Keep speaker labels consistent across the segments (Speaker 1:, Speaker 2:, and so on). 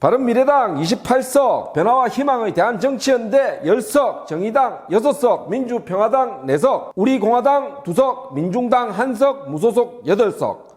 Speaker 1: 바른미래당 28석, 변화와 희망의 대한정치연대 10석, 정의당 6석, 민주평화당 4석, 우리공화당 2석, 민중당 1석, 무소속 8석.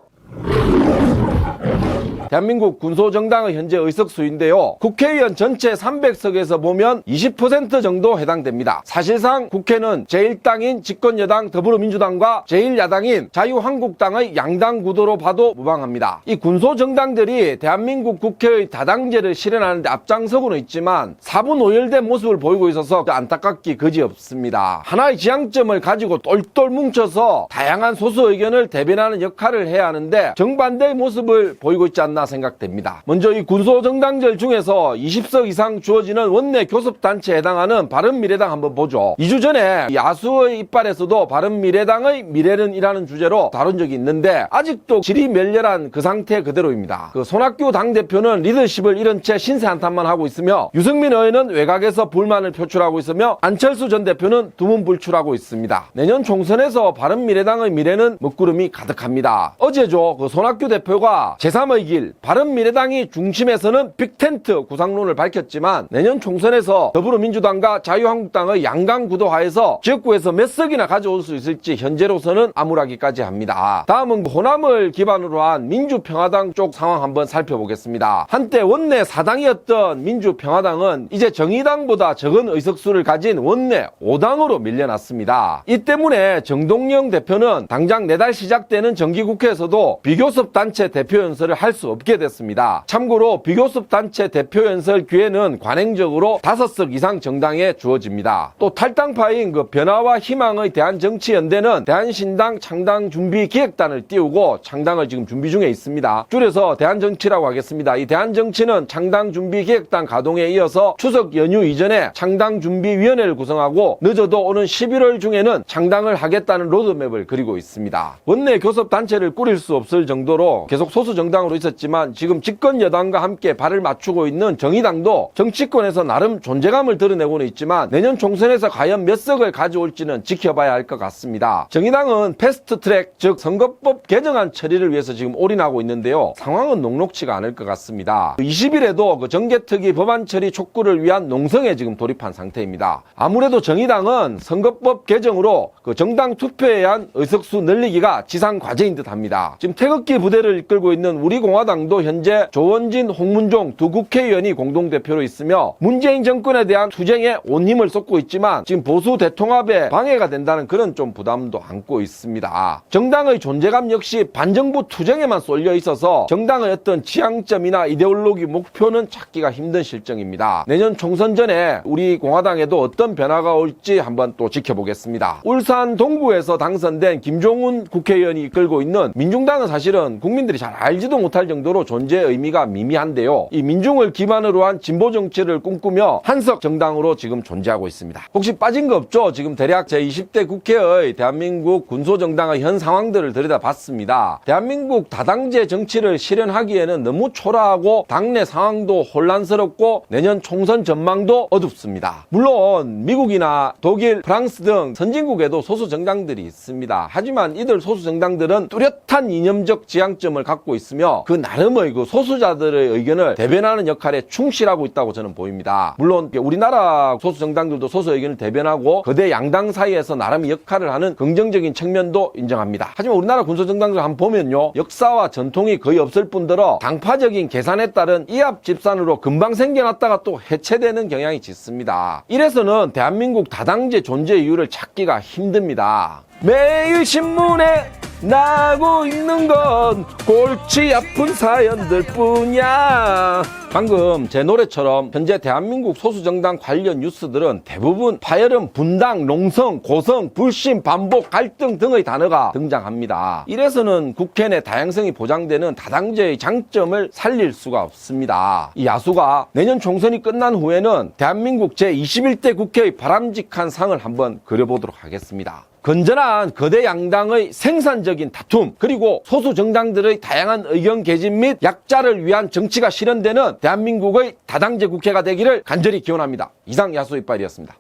Speaker 1: 대한민국 군소정당의 현재 의석수인데요. 국회의원 전체 300석에서 보면 20% 정도 해당됩니다. 사실상 국회는 제1당인 집권여당 더불어민주당과 제1야당인 자유한국당의 양당 구도로 봐도 무방합니다. 이 군소정당들이 대한민국 국회의 다당제를 실현하는 데 앞장서고는 있지만 4분 오열된 모습을 보이고 있어서 안타깝기 그지없습니다. 하나의 지향점을 가지고 똘똘 뭉쳐서 다양한 소수 의견을 대변하는 역할을 해야 하는데 정반대의 모습을 보이고 있지 않나 생각됩니다. 먼저 이 군소정당들 중에서 20석 이상 주어지는 원내 교섭단체에 해당하는 바른미래당 한번 보죠. 2주 전에 야수의 이빨에서도 바른미래당의 미래는이라는 주제로 다룬 적이 있는데 아직도 질이 멸렬한 그 상태 그대로입니다. 손학규 당대표는 리더십을 잃은 채 신세 한탄만 하고 있으며 유승민 의원은 외곽에서 불만을 표출하고 있으며 안철수 전 대표는 두문불출하고 있습니다. 내년 총선에서 바른미래당의 미래는 먹구름이 가득합니다. 어제죠. 손학규 대표가 제3의 길 바른미래당이 중심에서는 빅텐트 구상론을 밝혔지만 내년 총선에서 더불어민주당과 자유한국당의 양강 구도하에서 지역구에서 몇 석이나 가져올 수 있을지 현재로서는 암울하기까지 합니다. 다음은 호남을 기반으로 한 민주평화당 쪽 상황 한번 살펴보겠습니다. 한때 원내 4당이었던 민주평화당은 이제 정의당보다 적은 의석수를 가진 원내 5당으로 밀려났습니다. 이 때문에 정동영 대표는 당장 내달 시작되는 정기국회에서도 비교섭 단체 대표 연설을 할 수 없게 됐습니다. 참고로 비교섭 단체 대표 연설 기회는 관행적으로 5석 이상 정당에 주어집니다. 또 탈당파인 변화와 희망의 대한정치연대는 대한신당 창당준비기획단을 띄우고 창당을 지금 준비 중에 있습니다. 줄여서 대한정치라고 하겠습니다. 이 대한정치는 창당준비기획단 가동에 이어서 추석 연휴 이전에 창당준비위원회를 구성하고 늦어도 오는 11월 중에는 창당을 하겠다는 로드맵을 그리고 있습니다. 원내 교섭 단체를 꾸릴 수 없을 정도로 계속 소수 정당으로 있었지만 지금 집권 여당과 함께 발을 맞추고 있는 정의당도 정치권에서 나름 존재감을 드러내고는 있지만 내년 총선에서 과연 몇 석을 가져올지는 지켜봐야 할 것 같습니다. 정의당은 패스트트랙 즉 선거법 개정안 처리를 위해서 지금 올인하고 있는데요. 상황은 녹록치가 않을 것 같습니다. 20일에도 정개특위 법안 처리 촉구를 위한 농성에 지금 돌입한 상태입니다. 아무래도 정의당은 선거법 개정으로 정당 투표에 의한 의석수 늘리기가 지상 과제인 듯 합니다. 지금 태극기 부대를 이끌고 있는 우리공화당도 현재 조원진, 홍문종 두 국회의원이 공동대표로 있으며 문재인 정권에 대한 투쟁에 온 힘을 쏟고 있지만 지금 보수 대통합에 방해가 된다는 그런 좀 부담도 안고 있습니다. 정당의 존재감 역시 반정부 투쟁에만 쏠려 있어서 정당의 어떤 지향점이나 이데올로기 목표는 찾기가 힘든 실정입니다. 내년 총선 전에 우리 공화당에도 어떤 변화가 올지 한번 또 지켜보겠습니다. 울산 동구에서 당선된 김종훈 국회의원이 이끌고 있는 민중당은 사실은 국민들이 잘 알지도 못할 정도로 존재 의미가 미미한데요. 이 민중을 기반으로 한 진보 정치를 꿈꾸며 한석 정당으로 지금 존재하고 있습니다. 혹시 빠진 거 없죠? 지금 대략 제20대 국회의 대한민국 군소정당의 현 상황들을 들여다봤습니다. 대한민국 다당제 정치를 실현하기에는 너무 초라하고 당내 상황도 혼란스럽고 내년 총선 전망도 어둡습니다. 물론 미국이나 독일, 프랑스 등 선진국에도 소수 정당들이 있습니다. 하지만 이들 소수 정당들은 뚜렷한 이념적 지향점을 갖고 있으며 그 나름의 소수자들의 의견을 대변하는 역할에 충실하고 있다고 저는 보입니다. 물론 우리나라 소수 정당들도 소수 의견을 대변하고 거대 양당 사이에서 나름 역할을 하는 긍정적인 측면도 인정합니다. 하지만 우리나라 군소정당들 한번 보면요, 역사와 전통이 거의 없을 뿐더러 당파적인 계산에 따른 이합집산으로 금방 생겨났다가 또 해체되는 경향이 짙습니다. 이래서는 대한민국 다당제 존재 이유를 찾기가 힘듭니다. 매일 신문에 나고 있는 건 골치 아픈 사연들 뿐이야. 방금 제 노래처럼 현재 대한민국 소수정당 관련 뉴스들은 대부분 파열음, 분당, 농성, 고성, 불신, 반복, 갈등 등의 단어가 등장합니다. 이래서는 국회 내 다양성이 보장되는 다당제의 장점을 살릴 수가 없습니다. 이 야수가 내년 총선이 끝난 후에는 대한민국 제21대 국회의 바람직한 상을 한번 그려보도록 하겠습니다. 건전한 거대 양당의 생산적인 다툼, 그리고 소수 정당들의 다양한 의견 개진 및 약자를 위한 정치가 실현되는 대한민국의 다당제 국회가 되기를 간절히 기원합니다. 이상 야수이빨이었습니다.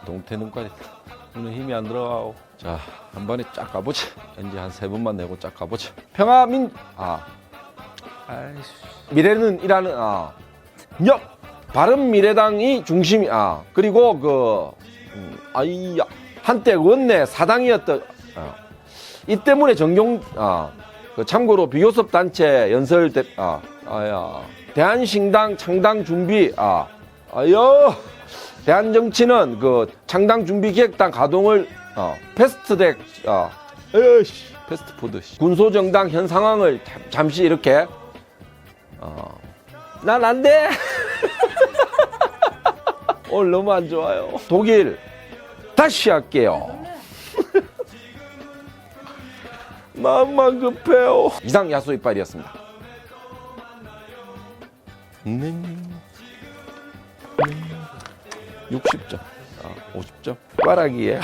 Speaker 1: 동태 눈깔이 눈에 힘이 안 들어가고. 자, 한 번에 쫙 가보자. 이제 한 3번만 내고 쫙 가보자. 미래는 일하는 바른미래당이 중심이 그리고 한때 원내 사당이었던 이 때문에 참고로 비교섭 단체 연설 대한신당 창당 준비 대한정치는 그 창당 준비 기획단 가동을 패스트트랙 패스트푸드 군소정당 현 상황을 잠시 이렇게 난 안 돼. 오늘 너무 안 좋아요. 독일 다시 할게요. 마음만 급해요. 이상 야수 이빨이었습니다. 60점 50점 꽈락이에요.